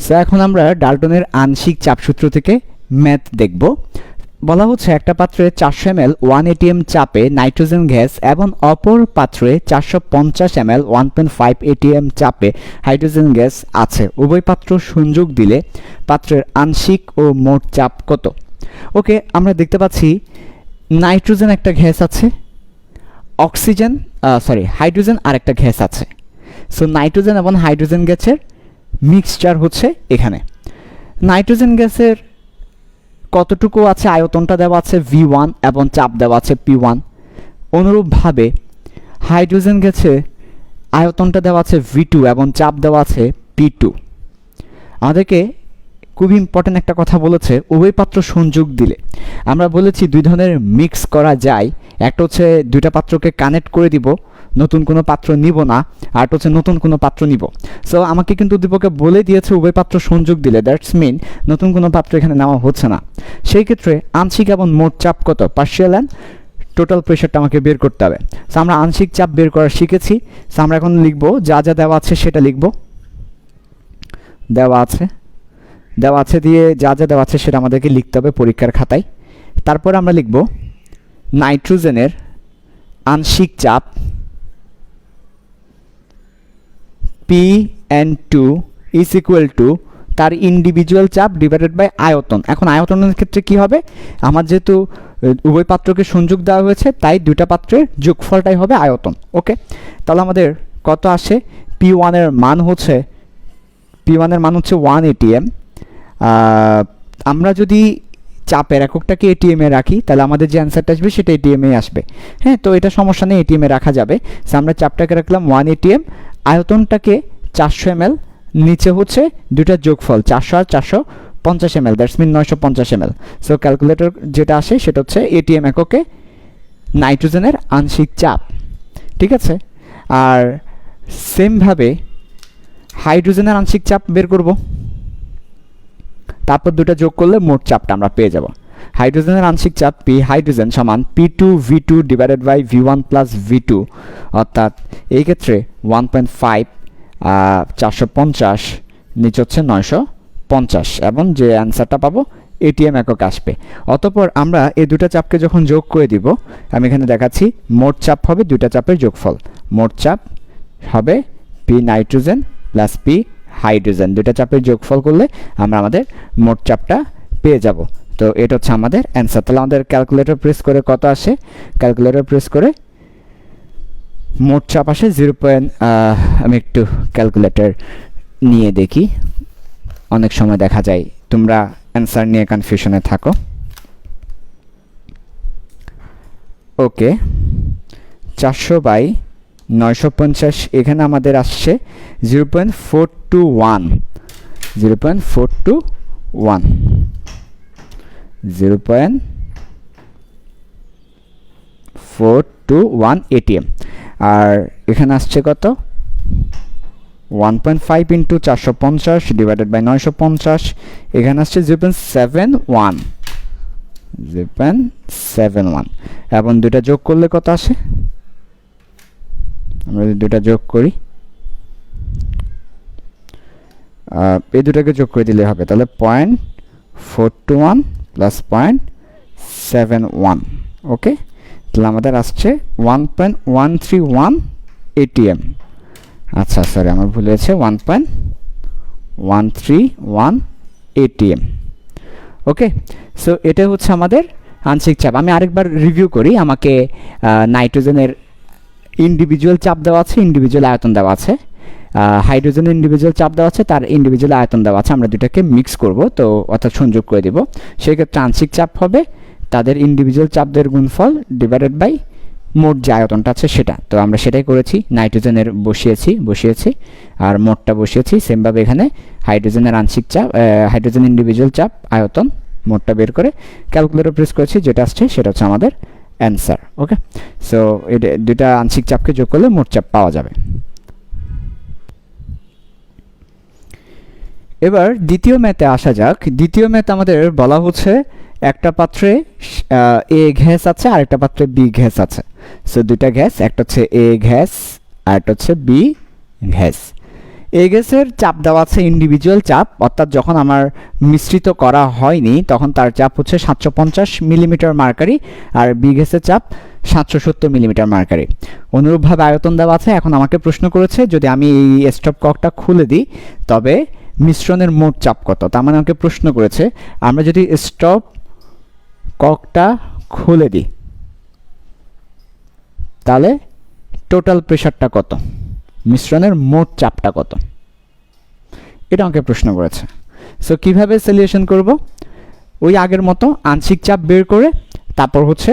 So এখন আমরা ডাল্টনের আংশিক চাপ সূত্র থেকে ম্যাথ দেখব। বলা হচ্ছে একটা পাত্রে 400 ml 1 atm চাপে নাইট্রোজেন গ্যাস এবং অপর পাত্রে 450 ml 1.5 atm চাপে হাইড্রোজেন গ্যাস আছে। উভয় পাত্র সংযোগ দিলে পাত্রের আংশিক ও মোট চাপ কত? ওকে, আমরা দেখতে পাচ্ছি নাইট্রোজেন একটা গ্যাস আছে, হাইড্রোজেন আর একটা গ্যাস আছে। সো নাইট্রোজেন এবং হাইড্রোজেন গ্যাসের মিক্সচার হচ্ছে এখানে। নাইট্রোজেন গ্যাসের কতটুকু আছে, আয়তনটা দেওয়া আছে V1 এবং চাপ দেওয়া আছে P1। অনুরূপভাবে হাইড্রোজেন গ্যাসে আয়তনটা দেওয়া আছে V2 এবং চাপ দেওয়া আছে P2। আমাদেরকে খুবই ইম্পর্টেন্ট একটা কথা বলেছে, উভয় পাত্র সংযোগ দিলে। আমরা বলেছি দুই ধরনের মিক্স করা যায়, একটা হচ্ছে দুইটা পাত্রকে কানেক্ট করে দিব, নতুন কোনো পাত্র নিব না, আর হচ্ছে নতুন কোনো পাত্র নিব। সো আমাকে কিন্তু উদ্দীপকে বলে দিয়েছে উভয় পাত্র সংযোগ দিলে, দ্যাটস মিন নতুন কোনো পাত্র এখানে নেওয়া হচ্ছে না। সেই ক্ষেত্রে আংশিক এবং মোট চাপ কত, পার্শিয়াল অ্যান্ড টোটাল প্রেশারটা আমাকে বের করতে হবে। সো আমরা আংশিক চাপ বের করা শিখেছি। সো আমরা এখন লিখব, যা যা দেওয়া আছে সেটা লিখব। দেওয়া আছে দিয়ে যা যা দেওয়া আছে সেটা আমাদেরকে লিখতে হবে পরীক্ষার খাতায়। তারপর আমরা লিখব নাইট্রোজেনের আংশিক চাপ Pn2 ইজ ইকুয়াল টু তার ইন্ডিভিজুয়াল চাপ ডিভাইডেড বাই আয়তন। এখন আয়তনের ক্ষেত্রে কি হবে, আমার যেহেতু উভয় পাত্রকে সংযোগ দেওয়া হয়েছে তাই দুইটা পাত্রের যোগফলটাই হবে আয়তন। ওকে, তাহলে আমাদের কত আসে, P1 এর মান হচ্ছে 1 atm। আমরা যদি চাপের এককটাকে এটিএমে রাখি তাহলে আমাদের যে অ্যান্সারটা আসবে সেটা এটিএমে আসবে। হ্যাঁ, তো এটা সমস্যা নেই, এটিএমে রাখা যাবে। সো আমরা চাপটাকে রাখলাম 1 atm, আয়তনটাকে 400 ml, নিচে হচ্ছে দুইটা যোগফল 400 আর 450 ml, that's mean 950 ml। So calculator যেটা আসে সেটা হচ্ছে এটিএম এককে নাইট্রোজেনের আংশিক চাপ। ঠিক আছে, আর সেমভাবে হাইড্রোজেনের আংশিক চাপ বের করব, তারপর দুটো যোগ করলে মোট চাপটা আমরা পেয়ে যাব। হাইড্রোজেনের আংশিক চাপ P হাইড্রোজেন সমান P2V2 divided by V1 plus V2, অর্থাৎ এই ক্ষেত্রে 1.5 450 নিচে হচ্ছে 950, এবং যে অ্যান্সারটা পাবো এটিএম একক আসবে। অতঃপর আমরা এই দুটো চাপকে যখন যোগ করে দিব, আমি এখানে দেখাচ্ছি মোট চাপ হবে দুইটা চাপের যোগফল। মোট চাপ হবে P nitrogen plus P hydrogen, দুইটা চাপের যোগফল করলে আমরা আমাদের মোট চাপটা পেয়ে যাব। তো এটা হচ্ছে আমাদের অ্যান্সার। তাহলে আমাদের ক্যালকুলেটর প্রেস করে কত আসে, ক্যালকুলেটর প্রেস করে মোট চাপ আসে আমি একটু ক্যালকুলেটর নিয়ে দেখি, অনেক সময় দেখা যায় তোমরা অ্যান্সার নিয়ে কনফিউশনে থাকো। ওকে, 400/950 এখানে আমাদের আসছে 0.421 atm, আর এখানে আসছে কত 1.5 ইন্টু 450 ডিভাইডেড বাই 950, এখানে আসছে 0.71, এবং দুইটা যোগ করলে কত আসে, আমরা যদি দুইটা যোগ করি, এই দুটাকে যোগ করে দিলে হবে, তাহলে 0.421 প্লাস 0.71। ওকে, তাহলে আমাদের আসছে 1.131 atm। আচ্ছা সরি, আমার ভুল হয়েছে, 1.131 atm। ওকে, সো এটা হচ্ছে আমাদের আংশিক চাপ। আমি আরেকবার রিভিউ করি, আমাকে নাইট্রোজেনের ইন্ডিভিজুয়াল চাপ দেওয়া আছে, ইন্ডিভিজুয়াল আয়তন দেওয়া আছে, হাইড্রোজেনের ইন্ডিভিজুয়াল চাপ দেওয়া আছে, তার ইন্ডিভিজুয়াল আয়তন দেওয়া আছে। আমরা দুটাকে মিক্স করব, তো অর্থাৎ সংযোগ করে দেব। সেই ক্ষেত্রে আংশিক চাপ হবে তাদের ইন্ডিভিজুয়াল চাপদের গুণফল ডিভাইডেড বাই মোট যে আয়তনটা আছে সেটা। তো আমরা সেটাই করেছি, নাইট্রোজেনের বসিয়েছি আর মোটটা বসিয়েছি। সেমভাবে এখানে হাইড্রোজেনের আংশিক চাপ, হাইড্রোজেন ইন্ডিভিজুয়াল চাপ, আয়তন, মোটটা বের করে ক্যালকুলেটর প্রেস করেছি, যেটা আসছে সেটা হচ্ছে আমাদের অ্যান্সার। ওকে, সো এটা দুটা আংশিক চাপকে যোগ করলে মোট চাপ পাওয়া যাবে। এবার দ্বিতীয় ম্যাথে আসা যাক। দ্বিতীয় ম্যাথ আমাদের বলা হচ্ছে একটা পাত্রে এ গ্যাস আছে আর একটা পাত্রে বি গ্যাস আছে। সো দুইটা গ্যাস, একটা হচ্ছে এ গ্যাস আর একটা হচ্ছে বি গ্যাস। এ গ্যাসের চাপ দেওয়া আছে ইন্ডিভিজুয়াল চাপ, অর্থাৎ যখন আমার মিশ্রিত করা হয়নি তখন তার চাপ হচ্ছে 750 মিলিমিটার মার্কারি, আর বি গ্যাসের চাপ 770 মিলিমিটার মার্কারি। অনুরূপভাবে আয়তন দেওয়া আছে। এখন আমাকে প্রশ্ন করেছে যদি আমি এই স্টপ ককটা খুলে দিই তবে মিশ্রণের মোট চাপ কত। তার মানে আমাকে প্রশ্ন করেছে আমরা যদি স্টপ ককটা খুলে দিই তাহলে টোটাল প্রেশারটা কত, মিশ্রণের মোট চাপটা কত, এটা আমাকে প্রশ্ন করেছে। সো কিভাবে সলিউশন করব, ওই আগের মতো আংশিক চাপ বের করে তারপর হচ্ছে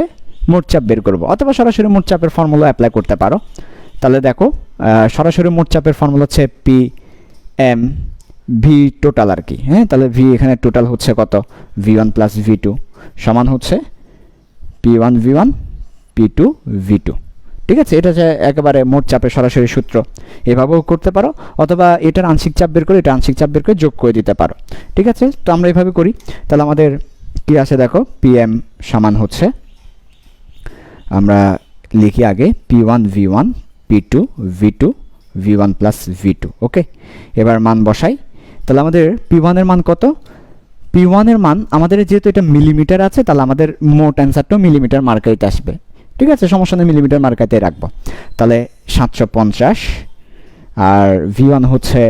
মোট চাপ বের করব, অথবা সরাসরি মোট চাপের ফর্মুলা অ্যাপ্লাই করতে পারো। তাহলে দেখো সরাসরি মোট চাপের ফর্মুলা হচ্ছে পি এম ভি টোটাল আর কি। হ্যাঁ, তাহলে ভি এখানে টোটাল হচ্ছে কত, V one plus V two সমান হচ্ছে P one V one P two V two. ঠিক আছে, এটা হচ্ছে একেবারে মোট চাপের সরাসরি সূত্র। এভাবেও করতে পারো, অথবা এটার আংশিক চাপ বের করে এটা আংশিক চাপ বের করে যোগ করে দিতে পারো। ঠিক আছে, তো আমরা এভাবে করি। তাহলে আমাদের কি আসে দেখো, পি এম সমান হচ্ছে, আমরা লিখি আগে P one V one P two V two V one plus V two. Okay, এবার মান বসাই। তাহলে আমাদের পি ওয়ানের মান কত, পি ওয়ানের মান আমাদের যেহেতু এটা মিলিমিটার আছে তাহলে আমাদের মোট অ্যান্সারটাও মিলিমিটার মার্কারিতে আসবে। ঠিক আছে, সমস্যা নেই, মিলিমিটার মার্কারিতে রাখবো। তাহলে 750, আর ভি ওয়ান হচ্ছে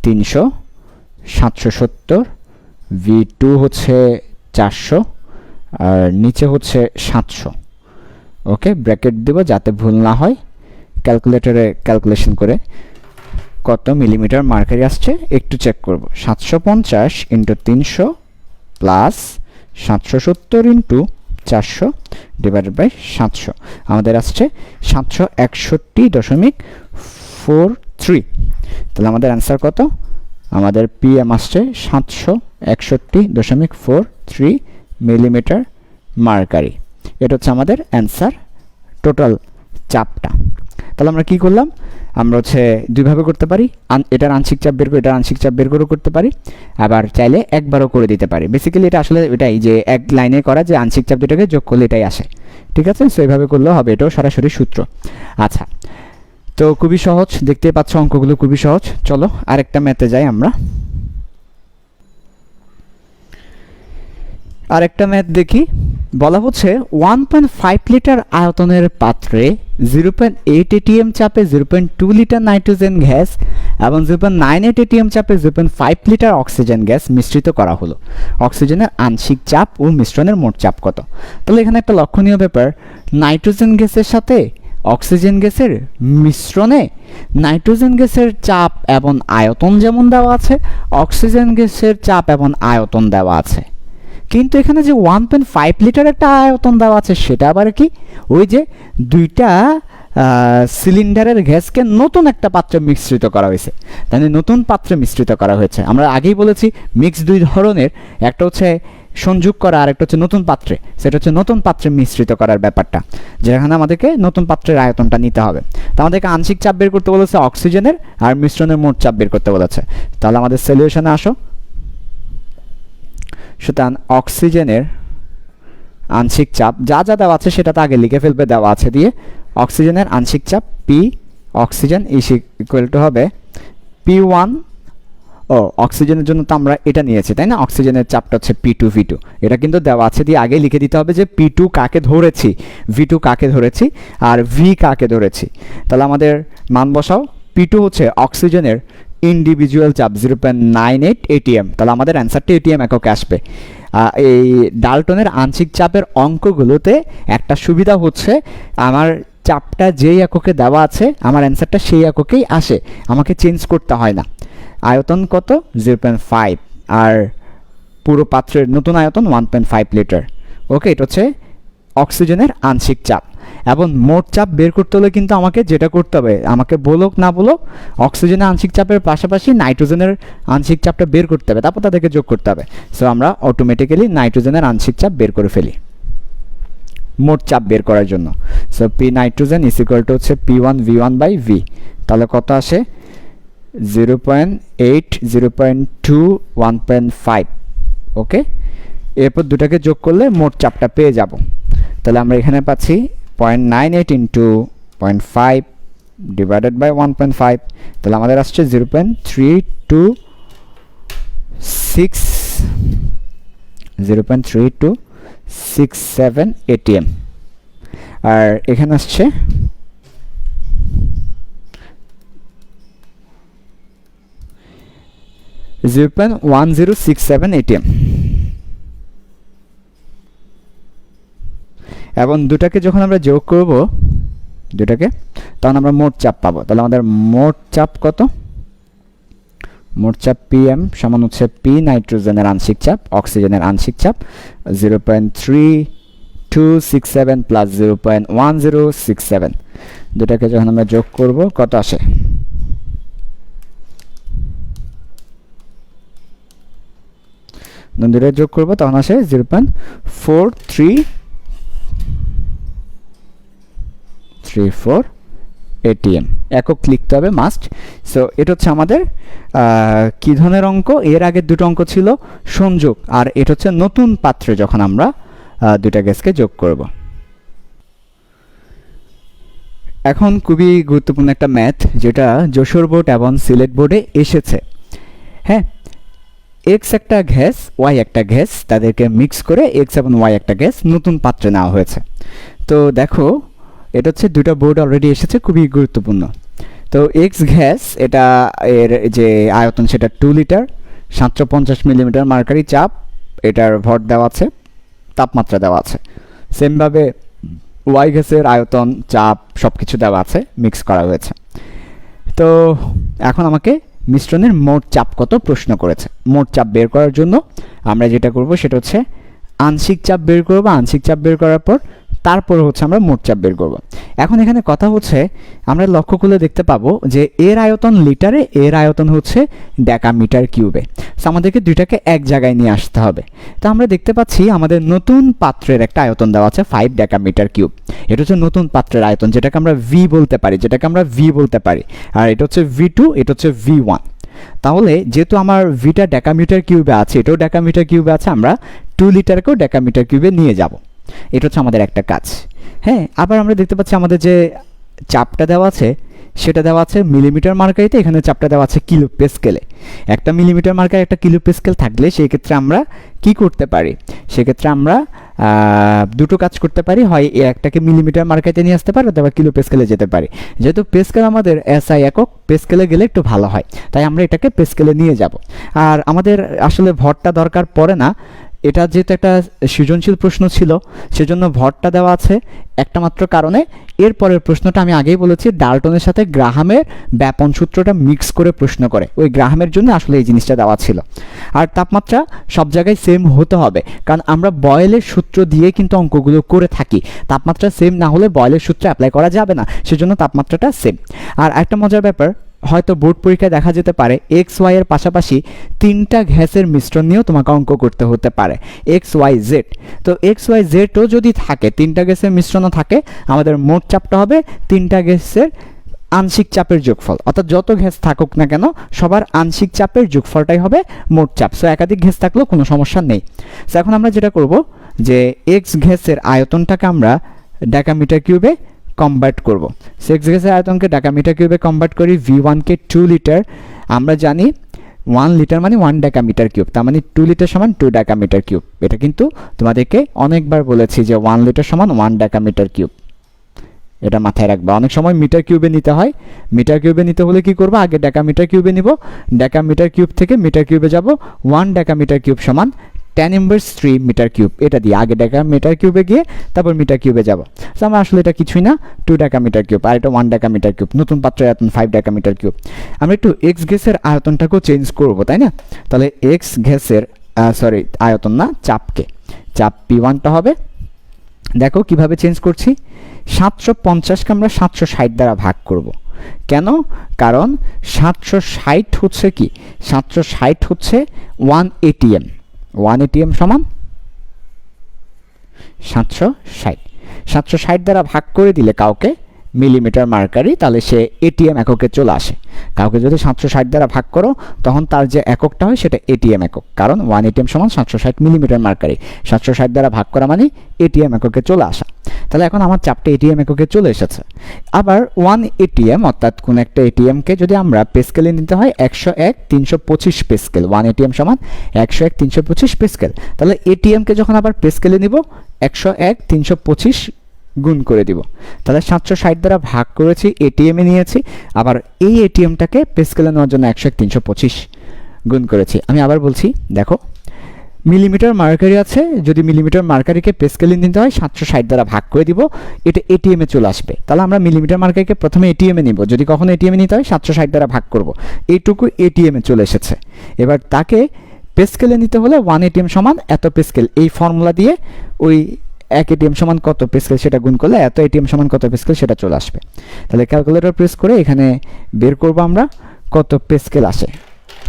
300, 770, ভি টু হচ্ছে 400, আর নিচে হচ্ছে 700। ওকে, ব্র্যাকেট দেব যাতে ভুল না হয়। ক্যালকুলেটরে ক্যালকুলেশন করে কত মিলিমিটার মার্কারি আসছে একটু চেক করব। 750 into 300 plus 770 into 400 divided by 700 আমাদের আসছে 761.43। তাহলে আমাদের অ্যান্সার কত, আমাদের পিএম আসছে 761.43 মিলিমিটার মার্কারি। এটা হচ্ছে আমাদের অ্যান্সার, টোটাল চাপটা। তাহলে আমরা কি করলাম, আমরা হচ্ছে দুইভাবে করতে পারি, এটার আংশিক চাপ বের করে এটার আংশিক চাপ বের করেও করতে পারি, আবার চাইলে একবারও করে দিতে পারি। বেসিক্যালি এটা আসলে এটাই যে এক লাইনে করা যে আংশিক চাপ দুটাকে যোগ করলে এটাই আসে। ঠিক আছে, সো এইভাবে করলেও হবে, এটাও সরাসরি সূত্র। আচ্ছা, তো খুবই সহজ, দেখতে পাচ্ছ অঙ্কগুলো খুবই সহজ। চলো আরেকটা ম্যাথে যাই আমরা। আরেকটা ম্যাথ দেখি। বলা হচ্ছে 1.5 লিটার আয়তনের পাত্রে 0.8 এটিএম চাপে 0.2 লিটার নাইট্রোজেন গ্যাস এবং 0.98 এটিএম চাপে 0.5 লিটার অক্সিজেন গ্যাস মিশ্রিত করা হলো। অক্সিজেনের আংশিক চাপ ও মিশ্রণের মোট চাপ কত। তাহলে এখানে একটা লক্ষণীয় ব্যাপার, নাইট্রোজেন গ্যাসের সাথে অক্সিজেন গ্যাসের মিশ্রণে নাইট্রোজেন গ্যাসের চাপ এবং আয়তন যেমন দেওয়া আছে, অক্সিজেন গ্যাসের চাপ এবং আয়তন দেওয়া আছে। কিন্তু এখানে যে 1.5 লিটার একটা আয়তন দেওয়া আছে সেটা আবার কি, ওই যে দুইটা সিলিন্ডারের গ্যাসকে নতুন একটা পাত্রে মিশ্রিত করা হয়েছে, তাহলে নতুন পাত্রে মিশ্রিত করা হয়েছে। আমরা আগেই বলেছি মিক্স দুই ধরনের, একটা হচ্ছে সংযোগ করা আর একটা হচ্ছে নতুন পাত্রে, সেটা হচ্ছে নতুন পাত্রে মিশ্রিত করার ব্যাপারটা, যেখানে আমাদেরকে নতুন পাত্রের আয়তনটা নিতে হবে। তো আমাদেরকে আংশিক চাপ বের করতে বলেছে অক্সিজেনের, আর মিশ্রণের মোট চাপ বের করতে বলেছে। তাহলে আমাদের সলিউশনে আসো। সুতরাং অক্সিজেনের আংশিক চাপ যা যা দেওয়া আছে সেটা তো আগে লিখে ফেলবে, দেওয়া আছে দিয়ে। অক্সিজেনের আংশিক চাপ পি অক্সিজেন ইকুয়াল টু হবে পি ওয়ান, ও অক্সিজেনের জন্য তো আমরা এটা নিয়েছি তাই না, অক্সিজেনের চাপটা হচ্ছে পি টু ভি টু, এটা কিন্তু দেওয়া আছে দিয়ে আগে লিখে দিতে হবে যে পি টু কাকে ধরেছি, ভি টু কাকে ধরেছি, আর ভি কাকে ধরেছি। তাহলে আমাদের মান বসাও। পি টু হচ্ছে অক্সিজেনের ইন্ডিভিজুয়াল চাপ 0.98 এটিএম, তাহলে আমাদের অ্যান্সারটা এটিএম এককে আসবে। এই ডাল্টনের আংশিক চাপের অঙ্কগুলোতে একটা সুবিধা হচ্ছে, আমার চাপটা যেই এককে দেওয়া আছে আমার অ্যান্সারটা সেই এককেই আসে, আমাকে চেঞ্জ করতে হয় না। আয়তন কত 0.5, আর পুরো পাত্রের নতুন আয়তন 1.5 লিটার। ওকে, এটা হচ্ছে অক্সিজেনের আংশিক চাপ। এবং মোট চাপ বের করতে হলে কিন্তু আমাকে যেটা করতে হবে, আমাকে বলুক না বলুক, অক্সিজেনের আংশিক চাপের পাশাপাশি নাইট্রোজেনের আংশিক চাপটা বের করতে হবে, তারপর তাদেরকে যোগ করতে হবে। সো আমরা অটোমেটিক্যালি নাইট্রোজেনের আংশিক চাপ বের করে ফেলি মোট চাপ বের করার জন্য। So P nitrogen is equal to হচ্ছে P one V one by V. তাহলে কত আসে 0.8, 0.2, 1.5। ওকে, এরপর দুটাকে যোগ করলে মোট চাপটা পেয়ে যাব। তাহলে আমরা এখানে পাচ্ছি 0.98 ইন্টু 0.5 ডিভাইডেড বাই 1.5, তাহলে আমাদের আসছে 0.3267 ATM। আর এখানে আসছে 0.1067 ATM। এবং দুটাকে যখন আমরা যোগ করব তখন আমরা মোট চাপ পাবো। তাহলে আমাদের মোট চাপ কত? মোট চাপ PM সমান হচ্ছে পি নাইট্রোজেনের আংশিক চাপ, অক্সিজেনের আংশিক চাপ 0.3267 প্লাস 0.1067, দুটাকে যখন আমরা যোগ করব কত আসে? দুটো যোগ করব তখন আসে 0.4334 ATM। একক লিখতে হবে মাস্ট। সো এটা হচ্ছে আমাদের কি ধরনের অঙ্ক? এর আগের দুটো অঙ্ক ছিল সংযোগ, আর এটা হচ্ছে নতুন পাত্রে যখন আমরা দুটা গ্যাসকে যোগ করব। এখন খুবই গুরুত্বপূর্ণ একটা ম্যাথ, যেটা যশোর বোর্ড এবং সিলেট বোর্ডে এসেছে। হ্যাঁ, এক্স একটা গ্যাস, ওয়াই একটা গ্যাস, তাদেরকে মিক্স করে এক্স এবং ওয়াই একটা গ্যাস নতুন পাত্রে নেওয়া হয়েছে। তো দেখো, এটা হচ্ছে দুটো বোর্ড অলরেডি এসেছে, খুবই গুরুত্বপূর্ণ। তো এক্স গ্যাস, এটা এর যে আয়তন সেটা 2 লিটার, 750 মিলিমিটার মার্কারি চাপ, এটার ভর দেওয়া আছে, তাপমাত্রা দেওয়া আছে। সেমভাবে ওয়াই গ্যাসের আয়তন, চাপ সব কিছু দেওয়া আছে, মিক্স করা হয়েছে। তো এখন আমাকে মিশ্রণের মোট চাপ কত প্রশ্ন করেছে। মোট চাপ বের করার জন্য আমরা যেটা করব সেটা হচ্ছে আংশিক চাপ বের করব। আংশিক চাপ বের করার পর তারপর হচ্ছে আমরা মোট চাপ বের করব। এখন এখানে কথা হচ্ছে, আমরা লক্ষ্য করলে দেখতে পাবো যে এর আয়তন লিটারে, এর আয়তন হচ্ছে ডেকামিটার কিউবে। সো আমাদেরকে দুইটাকে এক জায়গায় নিয়ে আসতে হবে। তো আমরা দেখতে পাচ্ছি আমাদের নতুন পাত্রের একটা আয়তন দেওয়া আছে 5 ডেকামিটার কিউব। এটা হচ্ছে নতুন পাত্রের আয়তন, যেটাকে আমরা ভি বলতে পারি, আর এটা হচ্ছে V2, এটা হচ্ছে V1। তাহলে যেহেতু আমার ভিটা ডেকামিটার কিউবে আছে, এটাও ডেকামিটার কিউবে আছে, আমরা 2 লিটারকেও ডেকামিটার কিউবে নিয়ে যাব। এটা হচ্ছে আমাদের একটা কাজ। হ্যাঁ, আবার আমরা দেখতে পাচ্ছি আমাদের যে চাপটা দেওয়া আছে সেটা দেওয়া আছে মিলিমিটার মার্কারিতে, এখানে চাপটা দেওয়া আছে কিলো পেস্কেলে। একটা মিলিমিটার মার্কার, একটা কিলো পেস্কেল থাকলে সেই ক্ষেত্রে আমরা কি করতে পারি? সেক্ষেত্রে আমরা দুটো কাজ করতে পারি, হয় একটাকে মিলিমিটার মার্কারিতে নিয়ে আসতে পারি অথবা কিলো পেস্কেলে যেতে পারি। যেহেতু পেস্কেল আমাদের SI একক, পেস্কেলে গেলে একটু ভালো হয়, তাই আমরা এটাকে পেস্কেলে নিয়ে যাব। আর আমাদের আসলে ভরটা দরকার পড়ে না, এটা যেহেতু একটা সৃজনশীল প্রশ্ন ছিল সেজন্য ভরটা দেওয়া আছে একটা মাত্র কারণে। এরপরের প্রশ্নটা আমি আগেই বলেছি, ডাল্টনের সাথে গ্রাহামের ব্যাপন সূত্রটা মিক্স করে প্রশ্ন করে, ওই গ্রাহামের জন্য আসলে এই জিনিসটা দেওয়া ছিল। আর তাপমাত্রা সব জায়গায় সেম হতে হবে, কারণ আমরা বয়েলের সূত্র দিয়ে কিন্তু অঙ্কগুলো করে থাকি। তাপমাত্রা সেম না হলে বয়েলের সূত্র অ্যাপ্লাই করা যাবে না, সেজন্য তাপমাত্রাটা সেম। আর একটা মজার ব্যাপার, হয়তো বোর্ড পরীক্ষায় দেখা যেতে পারে এক্স ওয়াই এর পাশাপাশি 3টা গ্যাসের মিশ্রণ নিয়েও তোমাকে অঙ্ক করতে হতে পারে, XYZ। তো XYZও যদি থাকে, 3টা গ্যাসের মিশ্রণও থাকে, আমাদের মোট চাপটা হবে 3টা গ্যাসের আংশিক চাপের যোগফল। অর্থাৎ যত গ্যাস থাকুক না কেন সবার আংশিক চাপের যোগফলটাই হবে মোট চাপ। সো একাধিক গ্যাস থাকলেও কোনো সমস্যা নেই। সো এখন আমরা যেটা করব যে এক্স গ্যাসের আয়তনটাকে আমরা ডেকামিটার কিউবে কনভার্ট করব। সেক্স গ্যাসের আয়তনকে ডেকামিটার কিউবে কনভার্ট করি। V1 কে 2 লিটার, আমরা জানি 1 লিটার মানে 1 ডেকামিটার কিউব, তার মানে 2 লিটার সমান 2 ডেকামিটার কিউব। এটা কিন্তু তোমাদেরকে অনেকবার বলেছি যে 1 লিটার সমান 1 ডেকামিটার কিউব, এটা মাথায় রাখবা। অনেক সময় মিটার কিউবে নিতে হয়, মিটার কিউবে নিতে হলে কি করব? আগে ডেকামিটার কিউবে নিব, ডেকামিটার কিউব থেকে মিটার কিউবে যাব। 1 ডেকামিটার কিউব সমান 10⁻³ মিটার কিউব, এটা দিয়ে আগে ডেকামিটার কিউবে গিয়ে তারপর মিটার কিউবে যাব। সো আমরা আসলে এটা কিছুই না, 2 ডেকামিটার কিউব, আর এটা 1 ডেকামিটার কিউব। নতুন পাত্রের আয়তন 5 ডেকামিটার কিউব। আমরা একটু এক্স গ্যাসের আয়তনটাকেও চেঞ্জ করব, তাই না? তাহলে এক্স গ্যাসের আয়তন না, চাপকে, চাপ P1টা হবে। দেখো কিভাবে চেঞ্জ করছি, 750কে আমরা 760 দ্বারা ভাগ করব। কেন? কারণ 760 হচ্ছে কি, 760 হচ্ছে 1 ATM। 1 ATM সমান 760। 760 দ্বারা ভাগ করে দিলে কাউকে মিলিমিটার মার্কারি, তাহলে সে ATM এককে চলে আসে। কাউকে যদি 760 দ্বারা ভাগ করো তখন তার যে এককটা হয় সেটা ATM একক, কারণ 1 ATM সমান 760 মিলিমিটার মার্কারি। 760 দ্বারা ভাগ করা মানে ATM এককে চলে আসা। তাহলে এখন আমার চাপটা এটিএম এককে চলে এসেছে। আবার 1 এটিএম অর্থাৎ কোন একটা এটিএমকে যদি আমরা পে স্কেলে নিতে হয় 101/325 পে স্কেল, 1 এটিএম সমান 101/325 পে স্কেল। তাহলে এটিএমকে যখন আবার পে স্কেলে নিব 101/325 গুণ করে দিব, তাহলে 760 দ্বারা ভাগ করেছি, এটিএমে নিয়েছি, আবার এই এটিএমটাকে পে স্কেলে নেওয়ার জন্য 101/325 গুণ করেছি। আমি আবার বলছি, দেখো মিলিমিটার মার্কারি আছে, যদি মিলিমিটার মার্কারিকে পে স্কেলে নিতে হয় 760 দ্বারা ভাগ করে দিব, এটা এটিএমে চলে আসবে। তাহলে আমরা মিলিমিটার মার্কারিকে প্রথমে এটিএমে নিব, যদি কখনো এটিএমে নিতে হয় 760 দ্বারা ভাগ করব, এইটুকু এটিএমে চলে এসেছে। এবার তাকে পে স্কেলে নিতে হলে 1 এটিএম সমান এত পে স্কেল, এই ফর্মুলা দিয়ে ওই 1 এটিএম সমান কত পে স্কেল সেটা গুণ করলে এত এটিএম সমান কত পে স্কেল সেটা চলে আসবে। তাহলে ক্যালকুলেটর প্রেস করে এখানে বের করব আমরা কত পে স্কেল আসে।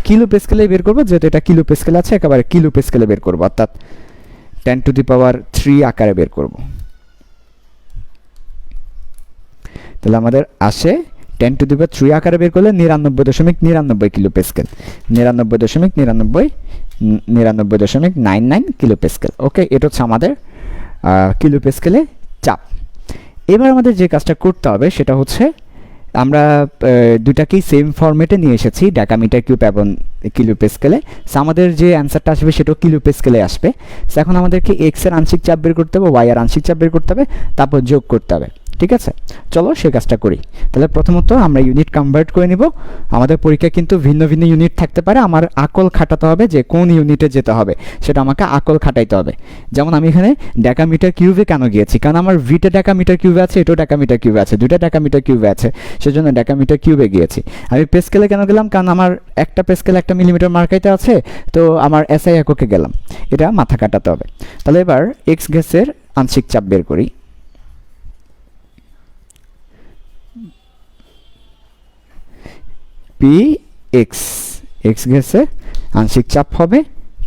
কিলো পে স্কেলে বের করবো, যেহেতু এটা কিলো পে স্কেল আছে, একেবারে কিলো পে স্কেলে বের করবো, অর্থাৎ 10⁻³ আকারে বের করব। তাহলে আমাদের আসে 10⁻³ আকারে বের করলে 99.99 kilopascal, 99.99 kilopascal. Okay, এটা হচ্ছে আমাদের কিলো পে স্কেলে চাপ। এবার আমাদের যে কাজটা করতে হবে সেটা হচ্ছে আমরা দুটাকেই সেম ফরম্যাটে নিয়ে এসেছি, ডেকামিটার কিউব এবং কিলো পে স্কেলে। সো আমাদের যে অ্যান্সারটা আসবে সেটাও কিলো পে স্কেলে আসবে। সো এখন আমাদেরকে এক্স এর আংশিক চাপ বের করতে হবে, ওয়াই এর আংশিক চাপ বের করতে হবে, তারপর যোগ করতে হবে। ঠিক আছে, চলো সে কাজটা করি। তাহলে প্রথমত আমরা ইউনিট কনভার্ট করে নিব। আমাদের পরীক্ষা কিন্তু ভিন্ন ভিন্ন ইউনিট থাকতে পারে, আমার আকল খাটাতে হবে যে কোন ইউনিটে যেতে হবে, সেটা আমাকে আকল খাটাইতে হবে। যেমন আমি এখানে ডেকামিটার কিউবে কেন গিয়েছি, কারণ আমার ভিটা ডেকামিটার কিউবে আছে, এটাও ডেকামিটার কিউবে আছে, দুইটা ডেকামিটার কিউবে আছে, সেজন্য ডেকামিটার কিউবে গিয়েছি। আমি পে স্কেলে কেন গেলাম, কারণ আমার একটা পে স্কেলে 1 মিলিমিটার মার্কাইতে আছে, তো আমার এসআই এককে গেলাম, এটা মাথা কাটাতে হবে। তাহলে এবার এক্স গ্যাসের আংশিক চাপ বের করি। পি এক্স, এক্স গ্যাসে আংশিক চাপ হবে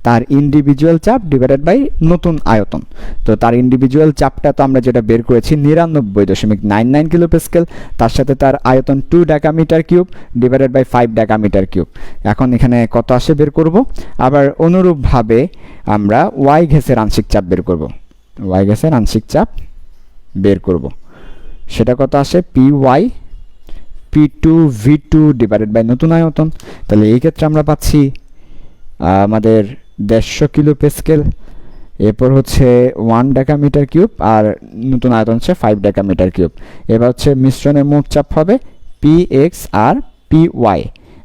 তার ইন্ডিভিজুয়াল চাপ ডিভাইডেড বাই নতুন আয়তন। তো তার ইন্ডিভিজুয়াল চাপটা তো আমরা যেটা বের করেছি 99.99 কিলো পে স্কেল, তার সাথে তার আয়তন 2 decametre cube divided by 5 decametre cube. এখন এখানে কত আসে বের করব। আবার অনুরূপভাবে আমরা ওয়াই গ্যাসের আংশিক চাপ বের করব, ওয়াই গ্যাসের আংশিক চাপ বের করব, সেটা কত আসে P Y P2V2 divided by নতুন আয়তন। তাহলে এই ক্ষেত্রে আমরা পাচ্ছি আমাদের 150 কিলো পে স্কেল, এরপর হচ্ছে 1 ডেকামিটার কিউব, আর নতুন আয়তন হচ্ছে 5 ডেকামিটার কিউব। এবার হচ্ছে মিশ্রণের মোট চাপ হবে PX আর PY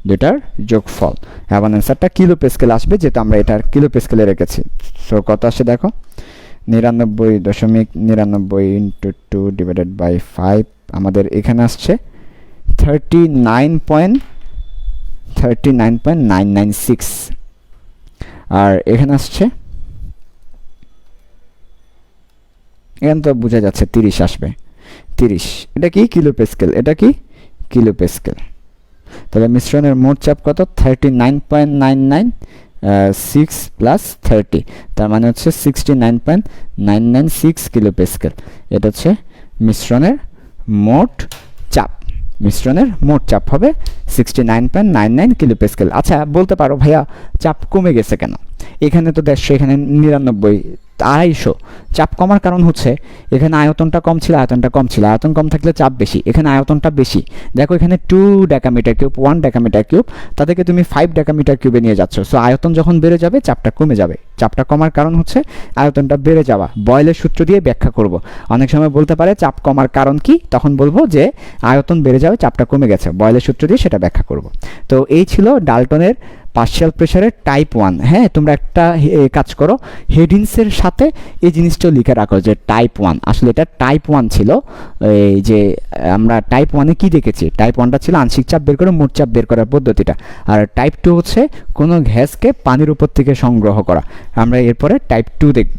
দুটার যোগফল, এবং অ্যান্সারটা কিলো পে স্কেল আসবে, যেটা আমরা এটার কিলো পে স্কেলে রেখেছি। সো কত আসে দেখো, 99.99 ইন্টু 2 ডিভাইডেড বাই 5, আমাদের এখানে আসছে 39.996, আর এখানে আসছে, এখানে তো বোঝা যাচ্ছে 30 আসবে, 30। এটা কি কিলো পে স্কেল, এটা কি কিলো পে স্কেল। তাহলে মিশ্রণের মোট চাপ কত 39.996 প্লাস 30, তার মানে হচ্ছে 69.996 কিলো পে স্কেল। এটা হচ্ছে মিশ্রণের মোট চাপ, মিশ্রণের মোট চাপ হবে 69.99 কিলো পে স্কেল। আচ্ছা বলতে পারো ভাইয়া চাপ কমে গেছে কেন, এখানে তো 150, এখানে 99, 250। চাপ কমার কারণ হচ্ছে এখানে আয়তনটা কম ছিল, আয়তন কম থাকলে চাপ বেশি, এখানে আয়তনটা বেশি। দেখো এখানে 2 ডেকামিটার কিউব, 1 ডেকামিটার কিউব, তাদেরকে তুমি 5 ডেকামিটার কিউবে নিয়ে যাচ্ছ। সো আয়তন যখন বেড়ে যাবে চাপটা কমে যাবে। চাপটা কমার কারণ হচ্ছে আয়তনটা বেড়ে যাওয়া। বয়েলের সূত্র দিয়ে ব্যাখ্যা করব। অনেক সময় বলতে পারে চাপ কমার কারণ কি, তখন বলবো যে আয়তন বেড়ে যাবে, চাপটা কমে গেছে, বয়েলের সূত্র দিয়ে সেটা ব্যাখ্যা করব। তো এই ছিল ডাল্টনের পার্শিয়াল প্রেসারের টাইপ 1। হ্যাঁ, তোমরা একটা কাজ করো, হেডিংসের সাথে এই জিনিসটাও লিখে রাখো যে টাইপ 1, আসলে এটা টাইপ 1 ছিল। এই যে আমরা টাইপ 1-এ কি দেখেছি, টাইপ 1টা ছিল আংশিক চাপ বের করে মোট চাপ বের করার পদ্ধতিটা, আর টাইপ 2 হচ্ছে কোনো গ্যাসকে পানির উপর থেকে সংগ্রহ করা। আমরা এরপরে টাইপ 2 দেখব।